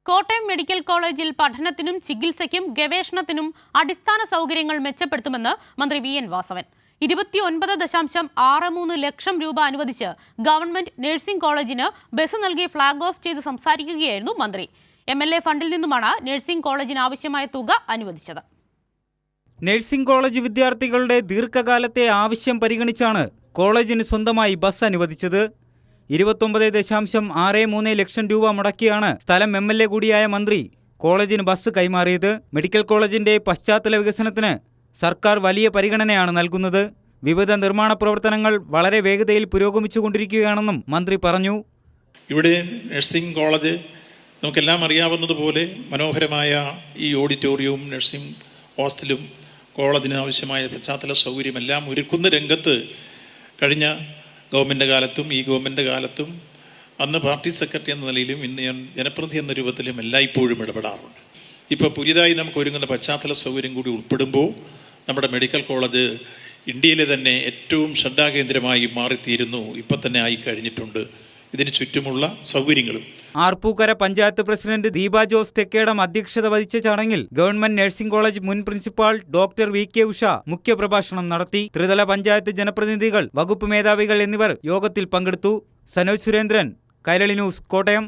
Kottayam medical കോളേജിൽ പഠനത്തിനും ചികിത്സയ്ക്കും ഗവേഷണത്തിനും അടിസ്ഥാന സൗകര്യങ്ങൾ മെച്ചപ്പെടുത്തുമെന്ന് മന്ത്രി വി.എൻ. വാസവൻ. 29.63 ലക്ഷം രൂപ അനുവദിച്ച് ഗവൺമെന്റ് നഴ്സിംഗ് കോളേജിന് ബസ് നൽകി ഫ്ളാഗ് ഓഫ് ചെയ്ത് സംസാരിക്കുകയായിരുന്നു മന്ത്രി. MLA ഫണ്ടിൽ നിന്നുമാണ് നഴ്സിംഗ് കോളേജിന് ആവശ്യമായ തുക അനുവദിച്ചത്. നഴ്സിംഗ് കോളേജ് വിദ്യാർത്ഥികളുടെ ദീർഘകാലത്തെ ആവശ്യം പരിഗണിച്ചാണ് കോളേജിന് സ്വന്തമായി ബസ് അനുവദിച്ചത്. 29.63 ലക്ഷം രൂപ മുടക്കിയാണ് സ്ഥലം MLA കൂടിയായ മന്ത്രി കോളേജിന് ബസ് കൈമാറിയത്. മെഡിക്കൽ കോളേജിന്റെ പശ്ചാത്തല വികസനത്തിന് സർക്കാർ വലിയ പരിഗണനയാണ് നൽകുന്നത്. വിവിധ നിർമ്മാണ പ്രവർത്തനങ്ങൾ വളരെ വേഗതയിൽ പുരോഗമിച്ചുകൊണ്ടിരിക്കുകയാണെന്നും മന്ത്രി പറഞ്ഞു. ഇവിടെ നഴ്സിംഗ് കോളേജ് നമുക്കെല്ലാം അറിയാവുന്നതുപോലെ മനോഹരമായ ഈ ഓഡിറ്റോറിയവും നഴ്സിംഗ് ഹോസ്റ്റലും കോളേജിന് ആവശ്യമായ പശ്ചാത്തല സൗകര്യമെല്ലാം ഒരുക്കുന്ന രംഗത്ത് കഴിഞ്ഞ ഗവൺമെൻറ് കാലത്തും ഈ ഗവൺമെൻറ് കാലത്തും അന്ന് പാർട്ടി സെക്രട്ടറി എന്ന നിലയിലും ഇന്ന് ഞാൻ ജനപ്രതിനിധി എന്ന രൂപത്തിലും എല്ലായ്പ്പോഴും ഇടപെടാറുണ്ട്. ഇപ്പോൾ പുതിയതായി നമുക്ക് ഒരുങ്ങുന്ന പശ്ചാത്തല സൗകര്യം കൂടി ഉൾപ്പെടുമ്പോൾ നമ്മുടെ മെഡിക്കൽ കോളേജ് ഇന്ത്യയിലെ തന്നെ ഏറ്റവും ശ്രദ്ധാകേന്ദ്രമായി മാറിത്തീരുന്നു. ഇപ്പം തന്നെ ആയി കഴിഞ്ഞിട്ടുണ്ട്. ഇതിന് ചുറ്റുമുള്ള സൗകര്യങ്ങളും. ആർപ്പൂക്കര പഞ്ചായത്ത് പ്രസിഡന്റ് ദീപ ജോസ് തെക്കേടം അധ്യക്ഷത വഹിച്ച ചടങ്ങിൽ ഗവൺമെന്റ് നഴ്സിംഗ് കോളേജ് മുൻ പ്രിൻസിപ്പാൾ ഡോക്ടർ VK ഉഷ മുഖ്യപ്രഭാഷണം നടത്തി. ത്രിതല പഞ്ചായത്ത് ജനപ്രതിനിധികൾ, വകുപ്പ് മേധാവികൾ എന്നിവർ യോഗത്തിൽ പങ്കെടുത്തു. സനോജ് സുരേന്ദ്രൻ, കൈരളി ന്യൂസ്, കോട്ടയം.